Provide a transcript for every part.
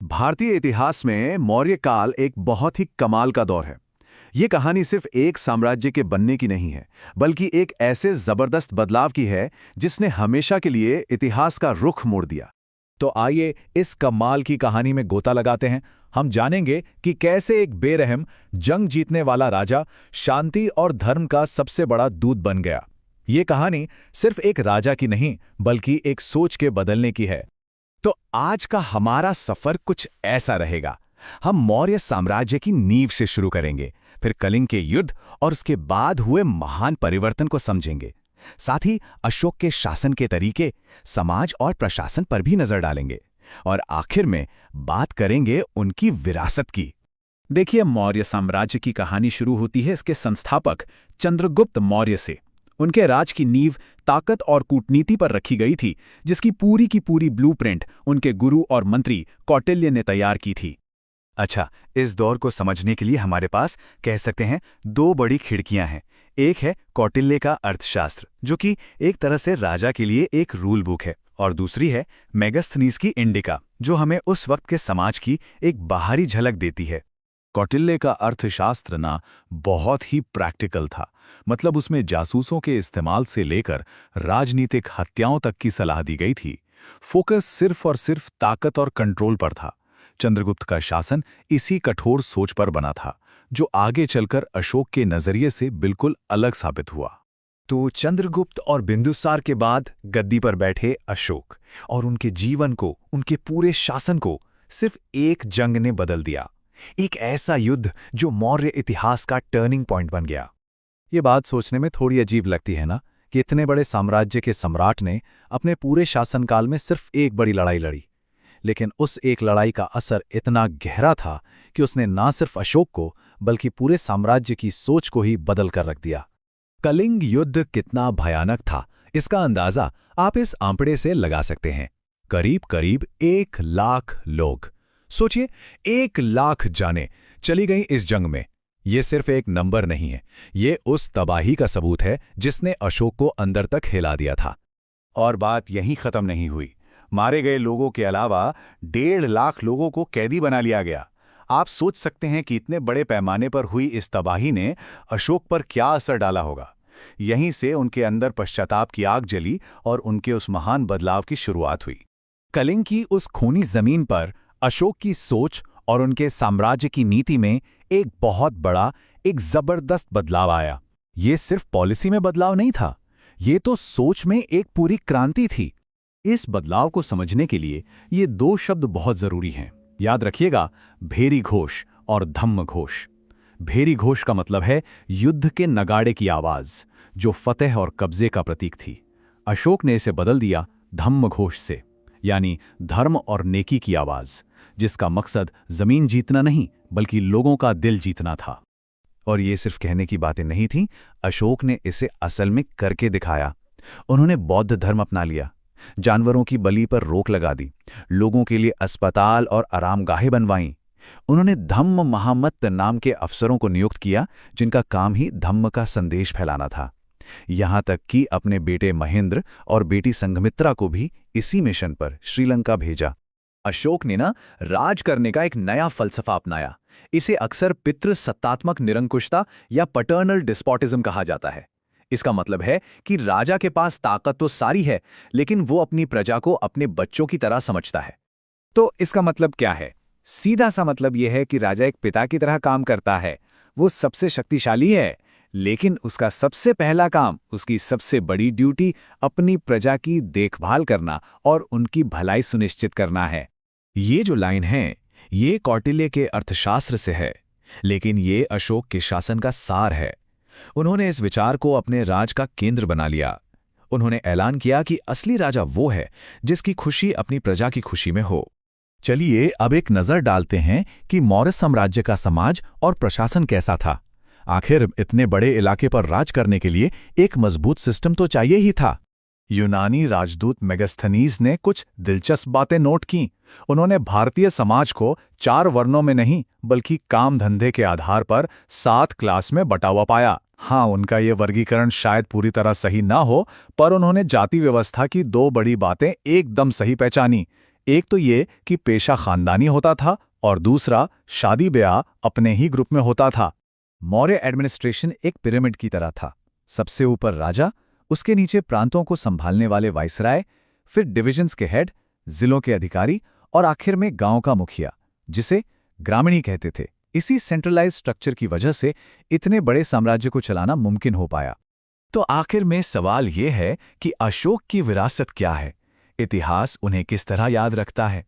भारतीय इतिहास में मौर्य काल एक बहुत ही कमाल का दौर है। ये कहानी सिर्फ एक साम्राज्य के बनने की नहीं है, बल्कि एक ऐसे जबरदस्त बदलाव की है जिसने हमेशा के लिए इतिहास का रुख मोड़ दिया। तो आइए इस कमाल की कहानी में गोता लगाते हैं। हम जानेंगे कि कैसे एक बेरहम जंग जीतने वाला राजा शांति और धर्म का सबसे बड़ा दूत बन गया। ये कहानी सिर्फ एक राजा की नहीं, बल्कि एक सोच के बदलने की है। तो आज का हमारा सफर कुछ ऐसा रहेगा। हम मौर्य साम्राज्य की नींव से शुरू करेंगे, फिर कलिंग के युद्ध और उसके बाद हुए महान परिवर्तन को समझेंगे। साथ ही अशोक के शासन के तरीके, समाज और प्रशासन पर भी नजर डालेंगे और आखिर में बात करेंगे उनकी विरासत की। देखिए, मौर्य साम्राज्य की कहानी शुरू होती है इसके संस्थापक चंद्रगुप्त मौर्य से। उनके राज की नींव ताकत और कूटनीति पर रखी गई थी, जिसकी की पूरी ब्लूप्रिंट उनके गुरु और मंत्री कौटिल्य ने तैयार की थी। अच्छा, इस दौर को समझने के लिए हमारे पास कह सकते हैं दो बड़ी खिड़कियां हैं। एक है कौटिल्य का अर्थशास्त्र, जो कि एक तरह से राजा के लिए एक रूल बुक है, और दूसरी है मेगास्थनीज की इंडिका, जो हमें उस वक्त के समाज की एक बाहरी झलक देती है। कौटिल्य का अर्थशास्त्र ना बहुत ही प्रैक्टिकल था। मतलब उसमें जासूसों के इस्तेमाल से लेकर राजनीतिक हत्याओं तक की सलाह दी गई थी। फोकस सिर्फ और सिर्फ ताकत और कंट्रोल पर था। चंद्रगुप्त का शासन इसी कठोर सोच पर बना था, जो आगे चलकर अशोक के नजरिए से बिल्कुल अलग साबित हुआ। तो चंद्रगुप्त और बिंदुसार के बाद गद्दी पर बैठे अशोक, और उनके जीवन को, उनके पूरे शासन को सिर्फ एक जंग ने बदल दिया। एक ऐसा युद्ध जो मौर्य इतिहास का टर्निंग पॉइंट बन गया। ये बात सोचने में थोड़ी अजीब लगती है ना, कि इतने बड़े साम्राज्य के सम्राट ने अपने पूरे शासनकाल में सिर्फ एक बड़ी लड़ाई लड़ी, लेकिन उस एक लड़ाई का असर इतना गहरा था कि उसने ना सिर्फ अशोक को, बल्कि पूरे साम्राज्य की सोच को ही बदल कर रख दिया। कलिंग युद्ध कितना भयानक था, इसका अंदाजा आप इस आंकड़े से लगा सकते हैं। करीब करीब 1,00,000 लोग, सोचिए 1,00,000 जानें चली गईं इस जंग में। ये सिर्फ एक नंबर नहीं है, ये उस तबाही का सबूत है जिसने अशोक को अंदर तक हिला दिया था। और बात यहीं खत्म नहीं हुई। मारे गए लोगों के अलावा 1,50,000 लोगों को कैदी बना लिया गया। आप सोच सकते हैं कि इतने बड़े पैमाने पर हुई इस तबाही ने अशोक पर क्या असर डाला होगा। यहीं से उनके अंदर पश्चाताप की आग जली और उनके उस महान बदलाव की शुरुआत हुई। कलिंग की उस खूनी जमीन पर अशोक की सोच और उनके साम्राज्य की नीति में एक बहुत बड़ा, एक जबरदस्त बदलाव आया। ये सिर्फ पॉलिसी में बदलाव नहीं था, ये तो सोच में एक पूरी क्रांति थी। इस बदलाव को समझने के लिए ये दो शब्द बहुत जरूरी हैं। याद रखिएगा, भेरी घोष और धम्म घोष। भेरी घोष का मतलब है युद्ध के नगाड़े की आवाज, जो फतेह और कब्जे का प्रतीक थी। अशोक ने इसे बदल दिया धम्म घोष से, यानी धर्म और नेकी की आवाज, जिसका मकसद जमीन जीतना नहीं, बल्कि लोगों का दिल जीतना था। और ये सिर्फ कहने की बातें नहीं थीं, अशोक ने इसे असल में करके दिखाया। उन्होंने बौद्ध धर्म अपना लिया, जानवरों की बलि पर रोक लगा दी, लोगों के लिए अस्पताल और आरामगाहें बनवाईं। उन्होंने धम्म महामत्त नाम के अफसरों को नियुक्त किया, जिनका काम ही धम्म का संदेश फैलाना था। यहां तक कि अपने बेटे महेंद्र और बेटी संघमित्रा को भी इसी मिशन पर श्रीलंका भेजा। अशोक ने राज करने का एक नया फलसफा अपनाया। इसे अक्सर पितृ सत्तात्मक निरंकुशता या पैटर्नल डिस्पोटिज्म कहा जाता है। इसका मतलब है कि राजा के पास ताकत तो सारी है, लेकिन वो अपनी प्रजा को अपने बच्चों की तरह समझता है। तो इसका मतलब क्या है? सीधा सा मतलब यह है कि राजा एक पिता की तरह काम करता है। वो सबसे शक्तिशाली है, लेकिन उसका सबसे पहला काम, उसकी सबसे बड़ी ड्यूटी अपनी प्रजा की देखभाल करना और उनकी भलाई सुनिश्चित करना है। ये जो लाइन है, ये कौटिल्य के अर्थशास्त्र से है, लेकिन ये अशोक के शासन का सार है। उन्होंने इस विचार को अपने राज का केंद्र बना लिया। उन्होंने ऐलान किया कि असली राजा वो है जिसकी खुशी अपनी प्रजा की खुशी में हो। चलिए अब एक नजर डालते हैं कि मौर्य साम्राज्य का समाज और प्रशासन कैसा था। आखिर इतने बड़े इलाके पर राज करने के लिए एक मजबूत सिस्टम तो चाहिए ही था। यूनानी राजदूत मेगास्थनीज ने कुछ दिलचस्प बातें नोट की। उन्होंने भारतीय समाज को 4 वर्णों में नहीं, बल्कि काम धंधे के आधार पर 7 क्लास में बटा हुआ पाया। हाँ, उनका ये वर्गीकरण शायद पूरी तरह सही ना हो, पर उन्होंने जाति व्यवस्था की 2 बड़ी बातें एकदम सही पहचानी। एक तो ये कि पेशा खानदानी होता था और दूसरा शादी ब्याह अपने ही ग्रुप में होता था। मौर्य एडमिनिस्ट्रेशन एक पिरामिड की तरह था। सबसे ऊपर राजा, उसके नीचे प्रांतों को संभालने वाले वाइसराय, फिर डिविजन्स के हेड, जिलों के अधिकारी और आखिर में गांव का मुखिया, जिसे ग्रामीणी कहते थे। इसी सेंट्रलाइज स्ट्रक्चर की वजह से इतने बड़े साम्राज्य को चलाना मुमकिन हो पाया। तो आखिर में सवाल ये है कि अशोक की विरासत क्या है? इतिहास उन्हें किस तरह याद रखता है?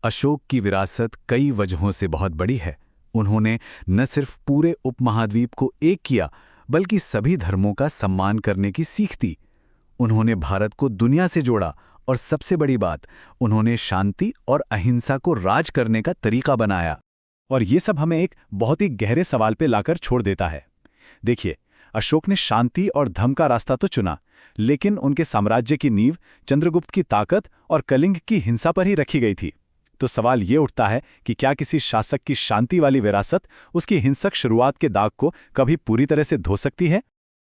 अशोक की विरासत कई वजहों से बहुत बड़ी है। उन्होंने न सिर्फ पूरे उपमहाद्वीप को एक किया, बल्कि सभी धर्मों का सम्मान करने की सीख दी। उन्होंने भारत को दुनिया से जोड़ा और सबसे बड़ी बात, उन्होंने शांति और अहिंसा को राज करने का तरीका बनाया। और ये सब हमें एक बहुत ही गहरे सवाल पे लाकर छोड़ देता है। देखिए, अशोक ने शांति और धर्म का रास्ता तो चुना, लेकिन उनके साम्राज्य की नींव चंद्रगुप्त की ताकत और कलिंग की हिंसा पर ही रखी गई थी। तो सवाल ये उठता है कि क्या किसी शासक की शांति वाली विरासत उसकी हिंसक शुरुआत के दाग को कभी पूरी तरह से धो सकती है?